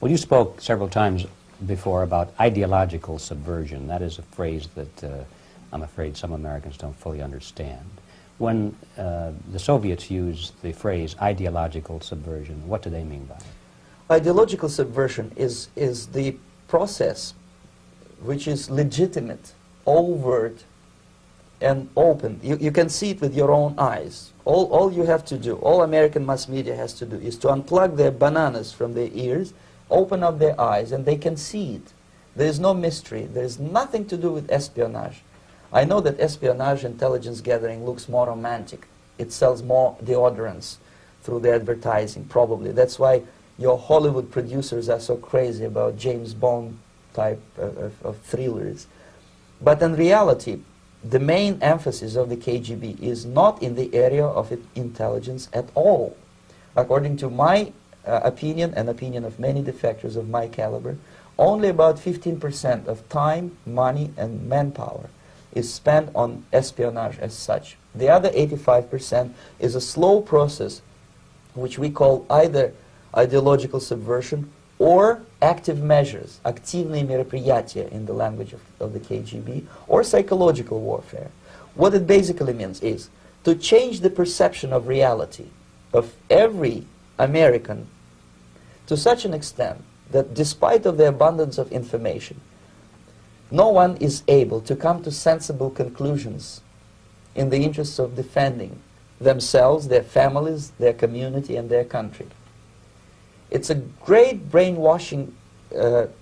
Well, you spoke several times before about ideological subversion. That is a phrase that I'm afraid some Americans don't fully understand. When the Soviets use the phrase ideological subversion, what do they mean by it? Ideological subversion is the process which is legitimate, overt, and open. You can see it with your own eyes. All you have to do, all American mass media has to do, is to unplug their bananas from their ears, open up their eyes, and they can see it. There is no mystery. There is nothing to do with espionage. I know that espionage intelligence gathering looks more romantic. It sells more deodorants through the advertising, probably. That's why your Hollywood producers are so crazy about James Bond type of thrillers. But in reality, the main emphasis of the KGB is not in the area of intelligence at all. According to my opinion and opinion of many defectors of my caliber, only about 15% of time, money, and manpower is spent on espionage as such. The other 85% is a slow process which we call either ideological subversion or active measures, активные мероприятия in the language of the KGB, or psychological warfare. What it basically means is to change the perception of reality of every American to such an extent that despite of the abundance of information, no one is able to come to sensible conclusions in the interests of defending themselves, their families, their community, and their country. It's a great brainwashing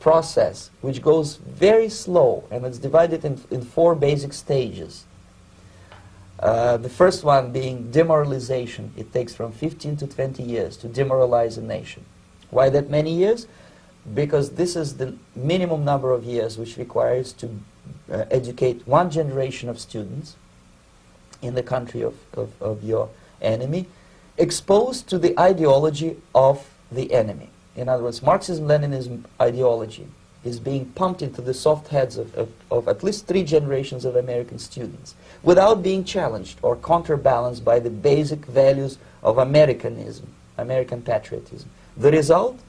process which goes very slow, and it's divided in 4 basic stages. The first one being demoralization. It takes from 15 to 20 years to demoralize a nation. Why that many years? Because this is the minimum number of years which requires to educate one generation of students in the country of your enemy, exposed to the ideology of the enemy. In other words, Marxism-Leninism ideology is being pumped into the soft heads of at least 3 generations of American students without being challenged or counterbalanced by the basic values of Americanism, American patriotism. The result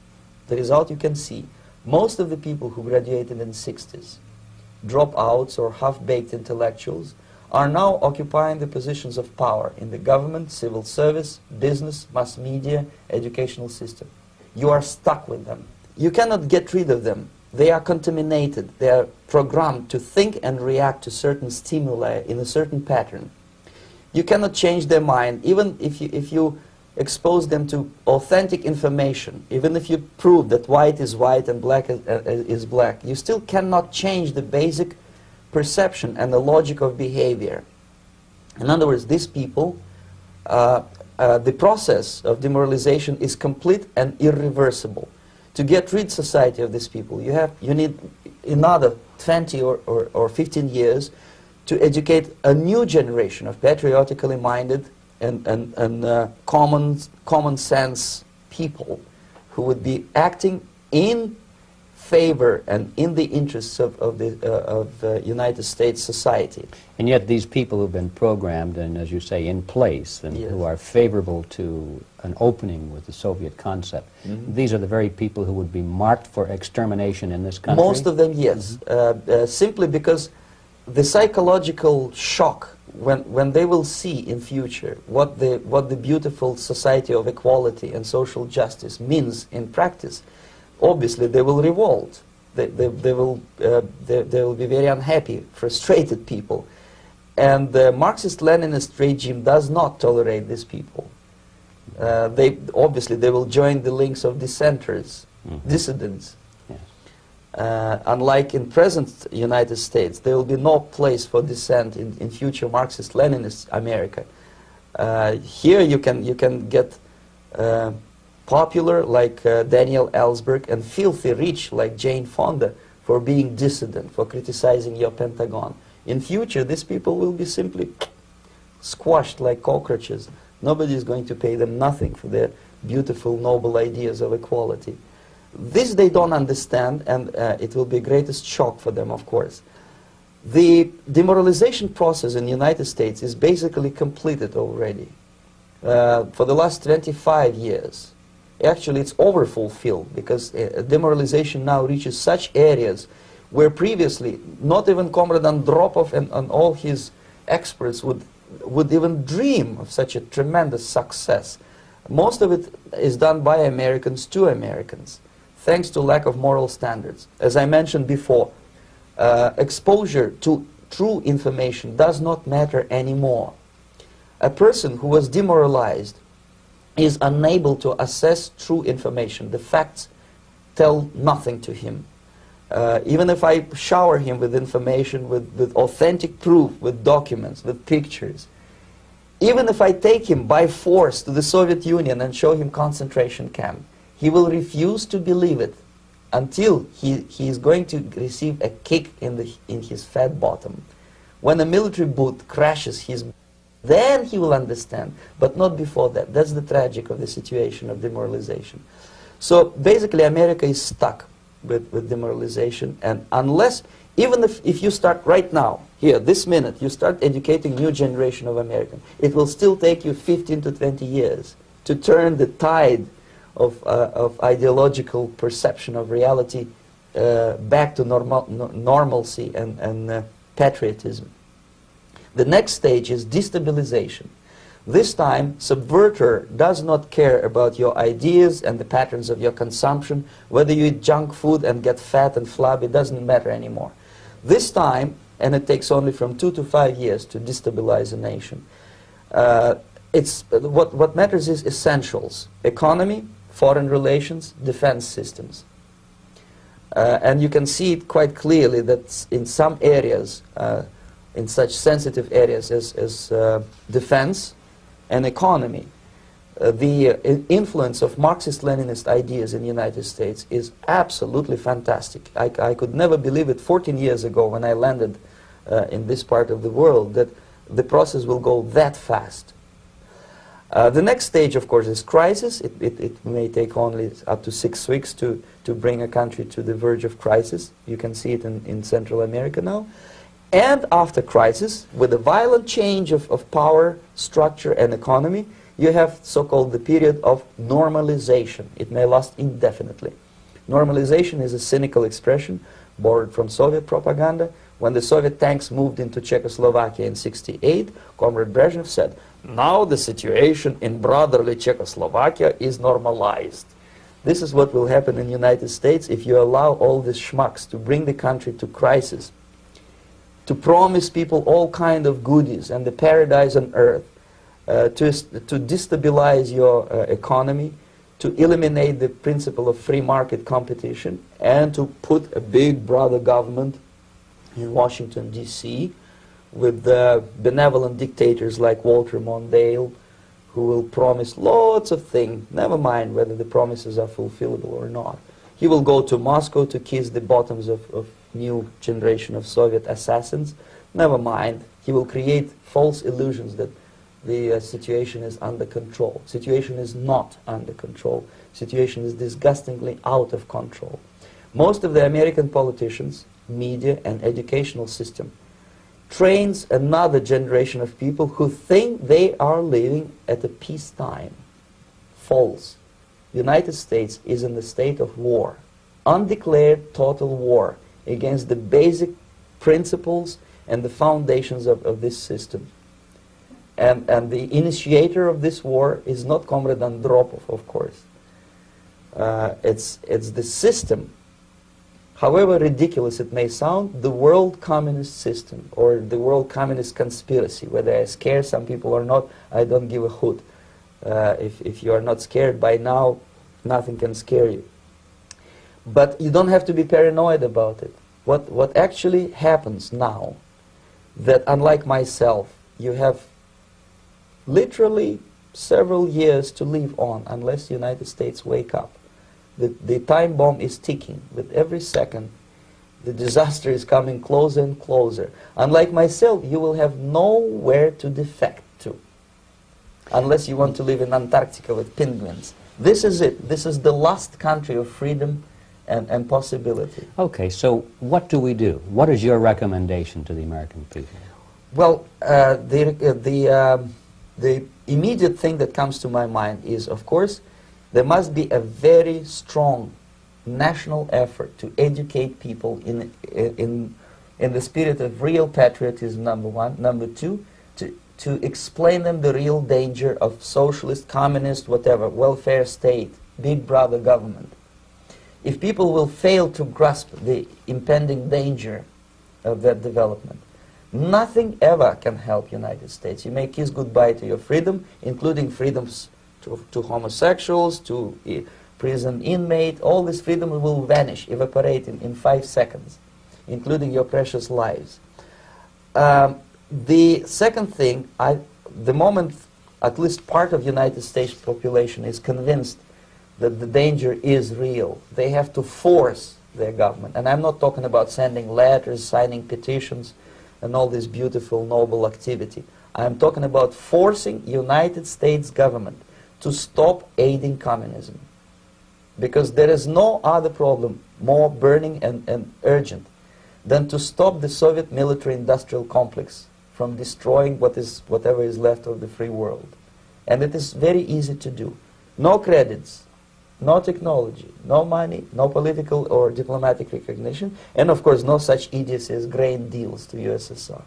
you can see. Most of the people who graduated in the 60s, dropouts or half-baked intellectuals, are now occupying the positions of power in the government, civil service, business, mass media, educational system. You are stuck with them. You cannot get rid of them. They are contaminated. They are programmed to think and react to certain stimuli in a certain pattern. You cannot change their mind, even if you expose them to authentic information, even if you prove that white is white and black is black, you still cannot change the basic perception and the logic of behavior. In other words, these people, the process of demoralization is complete and irreversible. To get rid society of these people, you need another 20 or 15 years to educate a new generation of patriotically minded and common sense people who would be acting in favor and in the interests of United States society. And yet these people who've been programmed and, as you say, in place, and Yes. who are favorable to an opening with the Soviet concept, these are the very people who would be marked for extermination in this country? Most of them, yes. Simply because the psychological shock when they will see in future what the beautiful society of equality and social justice means in practice, obviously they will revolt. They will be very unhappy, frustrated people. And the Marxist-Leninist regime does not tolerate these people. Obviously they will join the links of dissenters, dissidents. Unlike in present United States, there will be no place for dissent in future Marxist-Leninist America. Here you can get popular like Daniel Ellsberg and filthy rich like Jane Fonda for being dissident, for criticizing your Pentagon. In future, these people will be simply squashed like cockroaches. Nobody is going to pay them nothing for their beautiful, noble ideas of equality. This they don't understand, and it will be greatest shock for them, of course. The demoralization process in the United States is basically completed already. For the last 25 years, Actually, it's overfulfilled, because demoralization now reaches such areas where previously not even Comrade Andropov and all his experts would even dream of such a tremendous success. Most of it is done by Americans to Americans, thanks to lack of moral standards. As I mentioned before, exposure to true information does not matter anymore. A person who was demoralized is unable to assess true information. The facts tell nothing to him. Even if I shower him with information, with authentic proof, with documents, with pictures, even if I take him by force to the Soviet Union and show him concentration camp, he will refuse to believe it until he is going to receive a kick in his fat bottom. When a military boot crashes his, then he will understand, but not before that. That's the tragic of the situation of demoralization. So basically America is stuck with demoralization, and unless, even if you start right now, here, this minute, you start educating new generation of Americans, it will still take you 15 to 20 years to turn the tide of ideological perception of reality back to normalcy and patriotism. The next stage is destabilization. This time, subverter does not care about your ideas and the patterns of your consumption. Whether you eat junk food and get fat and flabby, it doesn't matter anymore. This time, and it takes only from 2 to 5 years to destabilize a nation, what matters is essentials: economy, foreign relations, defense systems. And you can see it quite clearly that in some areas, in such sensitive areas as defense and economy, the influence of Marxist-Leninist ideas in the United States is absolutely fantastic. I could never believe it 14 years ago when I landed in this part of the world, that the process will go that fast. The next stage, of course, is crisis. It may take only up to 6 weeks to bring a country to the verge of crisis. You can see it in Central America now. And after crisis, with a violent change of power, structure, and economy, you have so-called the period of normalization. It may last indefinitely. Normalization is a cynical expression borrowed from Soviet propaganda. When the Soviet tanks moved into Czechoslovakia in '68, Comrade Brezhnev said, "Now the situation in brotherly Czechoslovakia is normalized." This is what will happen in the United States if you allow all these schmucks to bring the country to crisis, to promise people all kind of goodies and the paradise on earth, to destabilize your economy, to eliminate the principle of free market competition, and to put a big brother government in Washington, D.C., with benevolent dictators like Walter Mondale, who will promise lots of things, never mind whether the promises are fulfillable or not. He will go to Moscow to kiss the bottoms of new generation of Soviet assassins. Never mind. He will create false illusions that the situation is under control. Situation is not under control. Situation is disgustingly out of control. Most of the American politicians, media, and educational system trains another generation of people who think they are living at a peacetime. False. The United States is in the state of war, undeclared total war against the basic principles and the foundations of this system. And the initiator of this war is not Comrade Andropov, of course. It's the system. However ridiculous it may sound, the world communist system or the world communist conspiracy, whether I scare some people or not, I don't give a hoot. If you are not scared by now, nothing can scare you. But you don't have to be paranoid about it. What actually happens now, that unlike myself, you have literally several years to live on unless the United States wake up. The time bomb is ticking. With every second, the disaster is coming closer and closer. Unlike myself, you will have nowhere to defect to, unless you want to live in Antarctica with penguins. This is it. This is the last country of freedom and possibility. Okay, so what do we do? What is your recommendation to the American people? Well, the immediate thing that comes to my mind is, of course, There must be a very strong national effort to educate people in the spirit of real patriotism, number one. Number two, to explain them the real danger of socialist, communist, whatever, welfare state, big brother government. If people will fail to grasp the impending danger of that development, nothing ever can help United States. You may kiss goodbye to your freedom, including freedoms to homosexuals, to prison inmate. All this freedom will vanish, evaporate in 5 seconds, including your precious lives. The second thing, the moment at least part of United States population is convinced that the danger is real, they have to force their government. And I'm not talking about sending letters, signing petitions, and all this beautiful, noble activity. I'm talking about forcing United States government to stop aiding communism. Because there is no other problem more burning and urgent than to stop the Soviet military-industrial complex from destroying whatever is left of the free world. And it is very easy to do. No credits, no technology, no money, no political or diplomatic recognition, and of course no such idiocy as grain deals to USSR.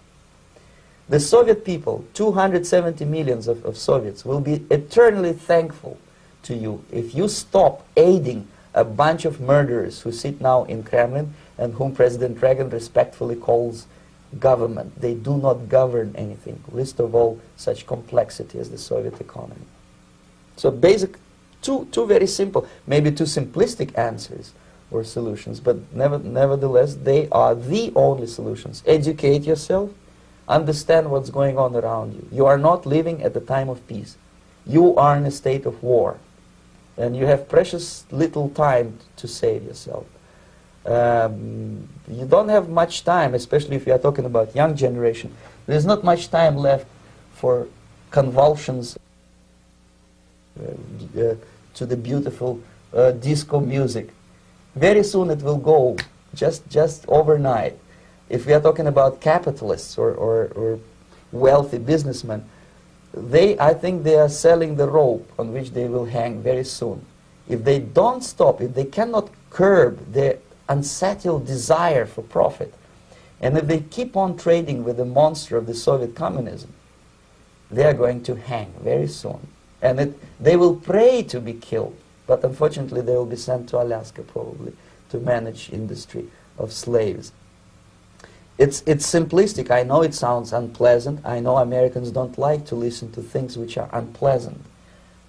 The Soviet people, 270 millions of Soviets, will be eternally thankful to you if you stop aiding a bunch of murderers who sit now in Kremlin and whom President Reagan respectfully calls government. They do not govern anything, least of all such complexity as the Soviet economy. So basic, two very simple, maybe too simplistic answers or solutions, but nevertheless they are the only solutions. Educate yourself, understand what's going on around you. You are not living at the time of peace. You are in a state of war, and you have precious little time to save yourself. You don't have much time, especially if you are talking about young generation. There's not much time left for convulsions to the beautiful disco music. Very soon it will go, just overnight. If we are talking about capitalists or wealthy businessmen, I think they are selling the rope on which they will hang very soon. If they don't stop, if they cannot curb their unsettled desire for profit, and if they keep on trading with the monster of the Soviet communism, they are going to hang very soon. And they will pray to be killed, but unfortunately they will be sent to Alaska probably to manage industry of slaves. It's simplistic. I know it sounds unpleasant. I know Americans don't like to listen to things which are unpleasant.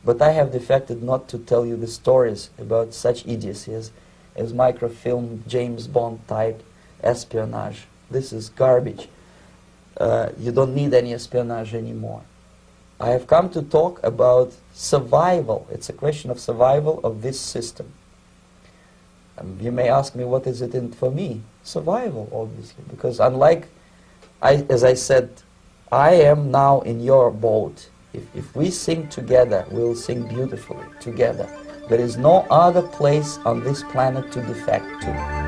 But I have defected not to tell you the stories about such idiocy as microfilm, James Bond type espionage. This is garbage. You don't need any espionage anymore. I have come to talk about survival. It's a question of survival of this system. You may ask me, what is it in for me? Survival, obviously, because unlike, as I said, I am now in your boat. If we sing together, we'll sing beautifully together. There is no other place on this planet to defect to.